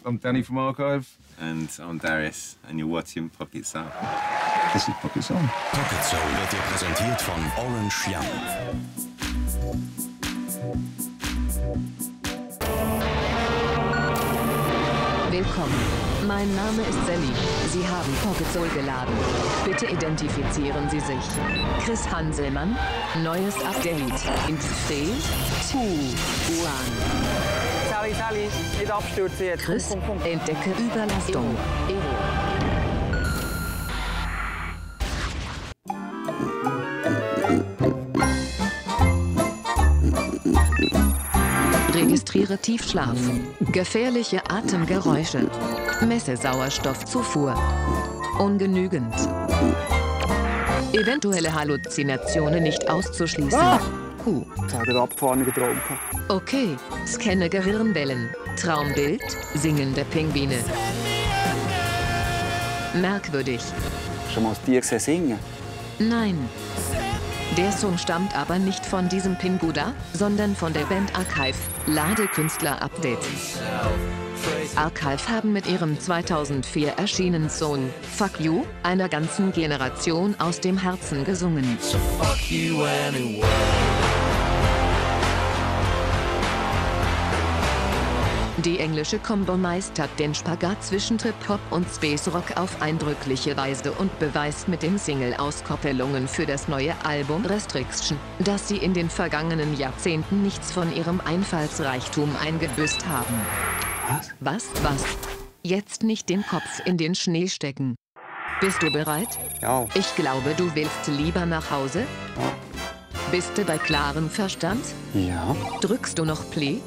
I'm Danny from Archive. And I'm Darius, and you're watching Pocketsoul. This is Pocketsoul. Pocketsoul wird dir präsentiert von Orange Young. Willkommen. Mein Name ist Sally. Sie haben Pocketsoul geladen. Bitte identifizieren Sie sich. Chris Hanselmann. Neues Update. In 3, 2, 1. Sally, nicht abstürzen jetzt. Chris, entdecke Überlastung. Registriere Tiefschlaf. Gefährliche Atemgeräusche. Messe Sauerstoffzufuhr. Ungenügend. Eventuelle Halluzinationen nicht auszuschließen. Jetzt hat er abgefahrene Traum gehabt. Okay, scanne Gehirnwellen. Traumbild, singende Pinguine. Merkwürdig. Schon mal das Tier gesehen singen? Nein. Der Song stammt aber nicht von diesem Pinguda, sondern von der Band Archive. Lade Künstler-Update. Archive haben mit ihrem 2004 erschienenen Song Fuck You einer ganzen Generation aus dem Herzen gesungen. So fuck you anyway. Die englische Combo meistert den Spagat zwischen Trip-Hop und Space-Rock auf eindrückliche Weise und beweist mit den Single-Auskopplungen für das neue Album Restriction, dass sie in den vergangenen Jahrzehnten nichts von ihrem Einfallsreichtum eingebüßt haben. Was? Jetzt nicht den Kopf in den Schnee stecken. Bist du bereit? Ja. Ich glaube, du willst lieber nach Hause? Bist du bei klarem Verstand? Ja. Drückst du noch Play?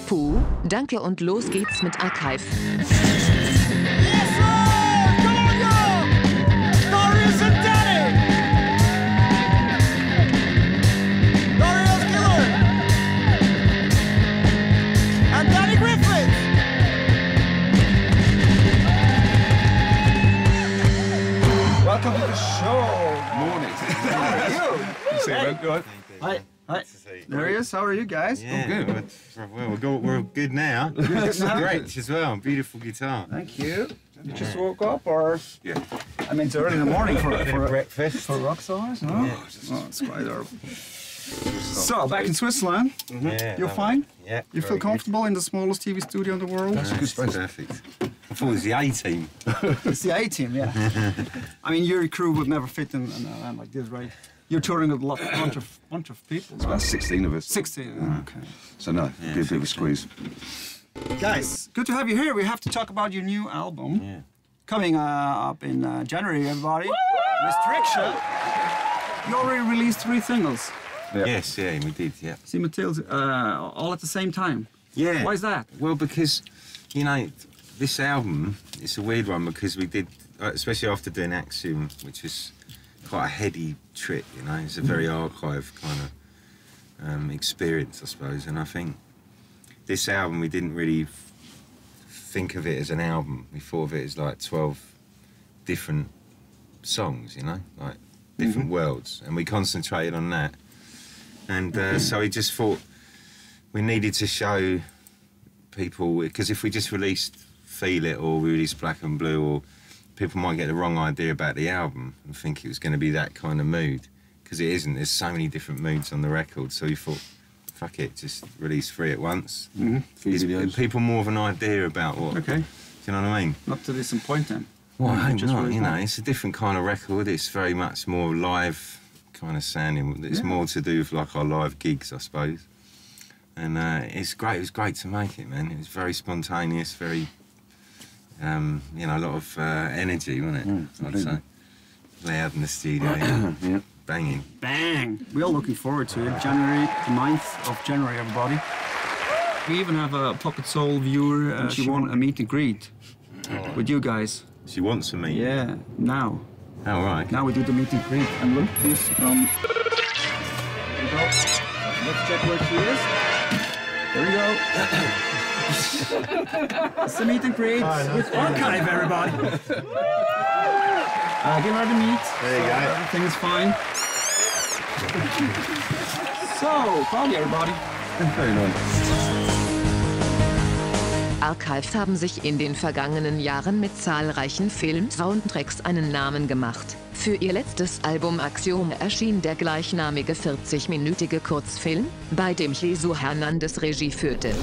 Puh, danke und los geht's mit Archive. Yes, sir! Come on, y'all! Darius and Danny! Darius Keeler! And Danny Griffiths! Welcome to the show! Morning. How are you? See you, man. You all right? Hi. Darius, how are you guys? Yeah, good. We're good now. It's great as well. Beautiful guitar. Thank you. You just woke up, or? Yeah. I mean, it's early in the morning for Breakfast. for rock stars, no? Yeah. Oh, it's quite horrible. So, back in Switzerland, Yeah. you're fine? Yeah. You feel comfortable in the smallest TV studio in the world? That's a good space. Perfect. I thought it was the A-team. It's the A-team, yeah. I mean, your crew would never fit in a land like this, right? You're touring with a bunch of people. It's about 16 of us. 16, okay. So no, give a bit of a squeeze. Guys, good to have you here. We have to talk about your new album. Yeah. Coming up in January, everybody. Restriction. You already released 3 singles. Yeah. Yes, yeah, we did, yeah. See Mathilde, all at the same time. Yeah. Why is that? Well, because, you know, this album, it's a weird one because we did, especially after doing Axiom, which is quite a heady trip, you know. It's a very archive kind of experience, I suppose. And I think this album, we didn't really think of it as an album. We thought of it as like 12 different songs, you know, like different worlds. And we concentrated on that. And so we just thought we needed to show people, because if we just released Feel It or we released Black and Blue, or people might get the wrong idea about the album and think it was going to be that kind of mood, because it isn't. There's so many different moods on the record, so we thought, fuck it, just release 3 at once. Gives people more of an idea about what. Okay. Do you know what I mean? Not to disappoint them. Well, I hope Just not, really you know, fun. it's a different kind of record. It's very much more live kind of sounding. It's more to do with like our live gigs, I suppose. And it's great. It was great to make it, man. It was very spontaneous, very, you know, a lot of energy, wasn't it? I'd say. Loud in the studio, Yeah. banging. Bang! We're all looking forward to it. January, the 9th of January, everybody. We even have a Pocket Soul viewer, and she won a meet and greet with you guys. She wants to meet. Yeah, now. Oh, right. Now we do the meet and greet. And look, this There we go. Let's check where she is. There we go. It's the meet and greet with Archive, everybody. Give her the meat. There you go. Everything is fine. So, proud of you, everybody. Very nice. Archives haben sich in den vergangenen Jahren mit zahlreichen Film-Soundtracks einen Namen gemacht. Für ihr letztes Album Axiom erschien der gleichnamige 40-minütige Kurzfilm, bei dem Jesus Hernandez Regie führte.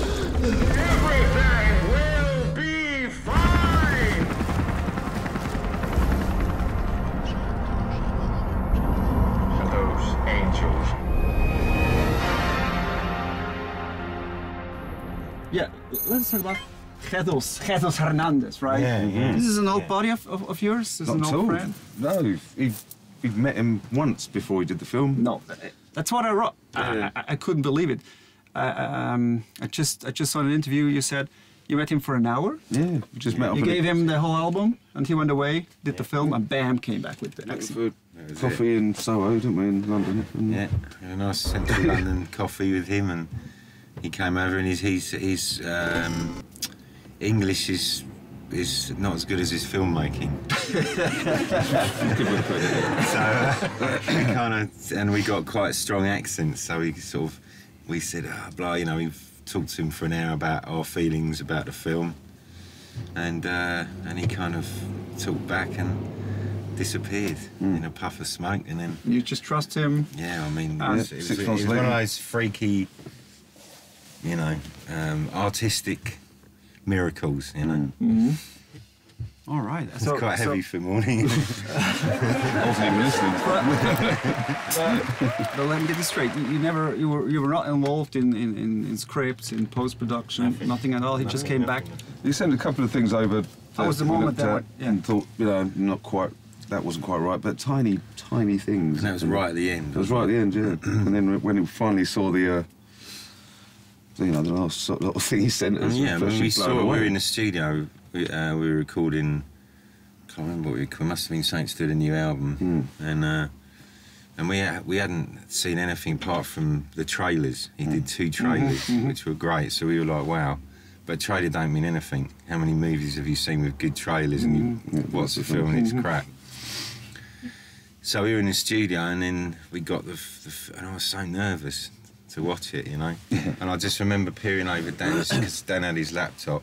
Yeah, let's talk about Jesus Hernandez, right? Yeah, yeah. This is an old buddy of yours? This is an Not at old all. friend? No, we'd met him once before we did the film. No, that's what I wrote. I couldn't believe it. I just saw an interview. You said you met him for an hour. Yeah, we just met up. You at gave him the whole album, and he went away, did the film, and bam, came back with the accent. for coffee in Soho, didn't we, in London? And Yeah, had a nice central London coffee with him, and he came over, and his English is not as good as his filmmaking. So and we got quite strong accents, so we said, blah, you know, we've talked to him for an hour about our feelings about the film, and he kind of talked back and disappeared in a puff of smoke, and then You just trust him. yeah, I mean, Yeah, it was 6 one months of later. those freaky, you know, artistic miracles, you know. All right. It's quite heavy for morning. I wasn't even listening. But let me get this straight. You were not involved in scripts, in post-production, nothing at all. He just came back. You sent a couple of things over. How was the we moment looked that at yeah. and thought, you know, not quite. That wasn't quite right, but tiny things. And that was right at the end. It was right at the end, yeah. And then when we finally saw the, you know, the last sort of little thing he sent us. Yeah, when we blown saw it, we away. were in the studio. We were recording. I can't remember what we recorded. Must have been something to do with a new album. And we hadn't seen anything apart from the trailers. He did 2 trailers, which were great. So we were like, wow. But a trailer don't mean anything. How many movies have you seen with good trailers and you watch the film and it's crap? So we were in the studio, and then we got and I was so nervous to watch it, you know. And I just remember peering over Dan, because Dan had his laptop,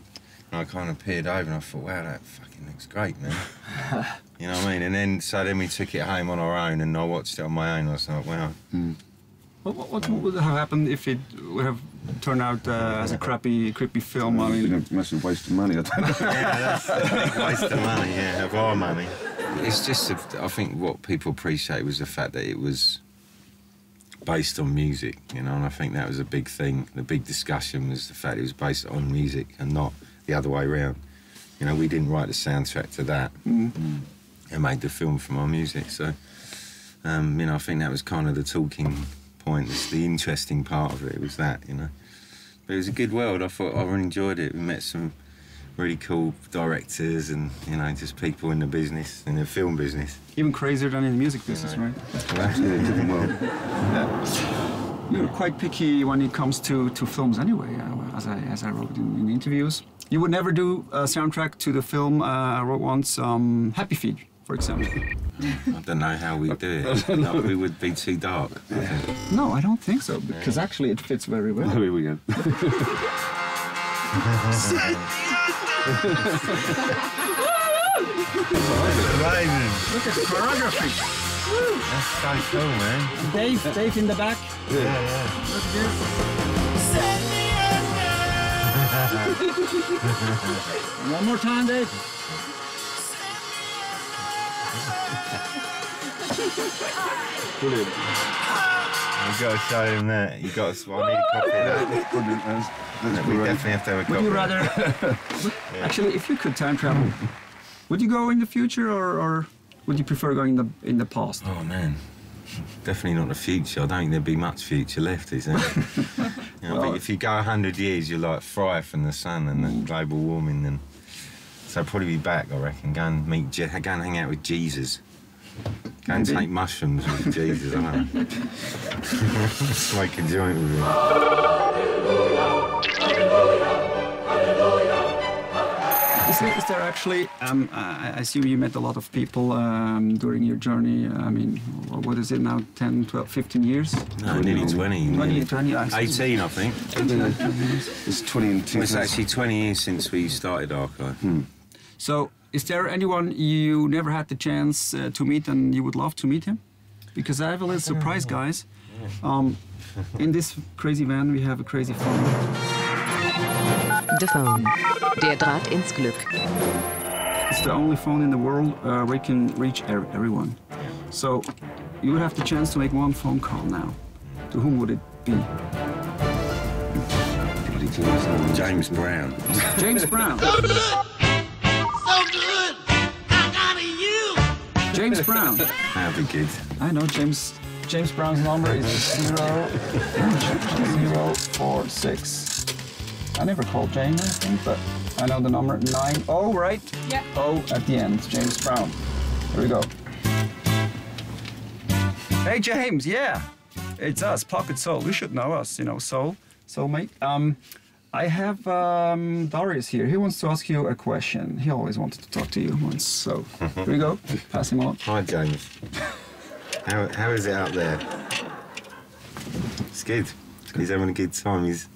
and I kind of peered over and I thought, wow, that fucking looks great, man. You know what I mean? And then we took it home on our own, and I watched it on my own. I was like, wow. What would have happened if it would have turned out as a creepy film? I It's mean, been a massive waste of money, I don't know. Yeah, that's a big waste of money, yeah, of our money. It's just, I think what people appreciate was the fact that it was based on music, you know, and I think that was a big thing. The big discussion was the fact it was based on music and not the other way around. You know, we didn't write the soundtrack to that and made the film from our music, so, you know, I think that was kind of the talking point. It's the interesting part of it was that, you know. But it was a good world. I thought I really enjoyed it. We met some really cool directors and, you know, just people in the business, in the film business. even crazier than in the music business, right? Yeah, it did well. You're quite picky when it comes to films anyway, as I wrote in interviews. You would never do a soundtrack to the film I wrote once, Happy Feet, for example. I don't know how we do it. No, we would be too dark, I think. No, I don't think so, because actually it fits very well. Here we go. Amazing. Look at the choreography. That's so cool, man. Dave in the back. Yeah. Look at this. One more time, Dave. Brilliant. You've got to show him that. You've got to, I need a copy of that. Brilliant. That's We great. definitely have to have a copy. Would you rather... Actually, if you could time travel, would you go in the future or would you prefer going in the past? Oh, man. Definitely not the future. I don't think there'd be much future left, is there? You know, Well, if you go 100 years, you're like fry from the sun and the global warming. And so I'd probably be back, I reckon. Go and hang out with Jesus. Go and Maybe. take mushrooms with Jesus, I don't know. Smoke a joint with him. Is there actually, I assume you met a lot of people during your journey. I mean, what is it now, 10, 12, 15 years? No, nearly 20. 20, 18, I think. It's 20 and 2. It's actually 20 years since we started Archive. So, is there anyone you never had the chance to meet and you would love to meet him? Because I have a little surprise, guys. In this crazy van, we have a crazy phone. The phone. Der Draht ins Glück. It's the only phone in the world where you can reach everyone. So, you would have the chance to make one phone call now. To whom would it be? James Brown. James Brown. So good! I gotta use! James Brown. That'd be good. I know James Brown's number is 046. I never called James, I think, but I know the number 90, right? Yeah. O at the end, James Brown. Here we go. Hey James, yeah, it's us, Pocket Soul. You should know us, you know, soulmate. I have Darius here. He wants to ask you a question. He always wanted to talk to you once, so here we go. Pass him on. Hi, James. How is it out there? It's good. He's having a good time. He's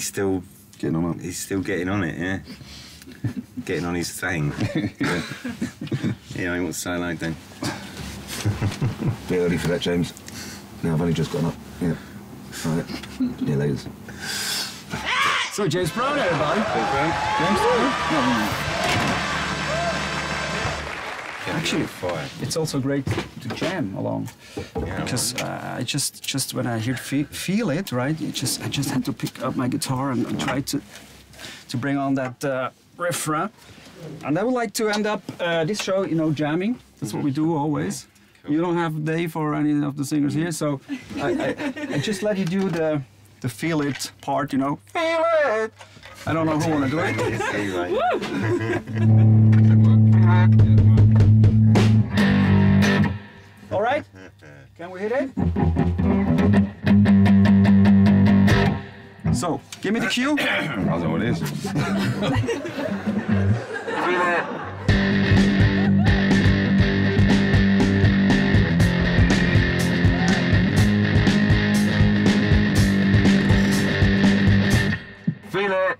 still Getting on it. He's still getting on it, yeah. Getting on his thing. Yeah. Yeah, I want to say hello then. Bit early for that, James. No, I've only just gotten up. Yeah. All right. Yeah, ladies. So James Brown, everybody. James Brown. James Brown? No. Actually, It's also great to jam along, because I just when I feel it, right? I just had to pick up my guitar and try to bring on that refrain. And I would like to end up this show, you know, jamming. That's what we do always. Cool. You don't have Dave or any of the singers here, so I just let you do the feel it part, you know. Feel it. I don't know who wanna do it. All right, can we hit it? So, give me the cue. I don't know what it is. Feel it.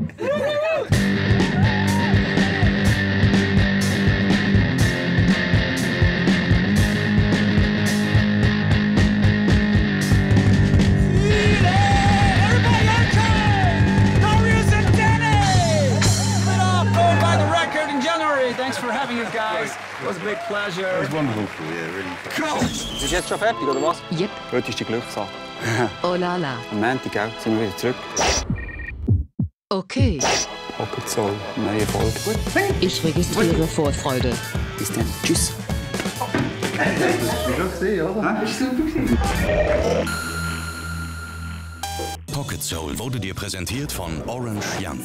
Thanks for having you guys. It was a big pleasure. It was wonderful. Yeah, really Cool. Ist es jetzt schon fertig, oder was? Yep. Heute ist die Glückssache. Oh la la. Am Montag, gell, sind wir wieder zurück. Okay. Pocketsoul, neue Folge. Gut. Ich registriere Vorfreude. Bis dann. Tschüss. Pocket Soul wurde dir präsentiert von Orange Young.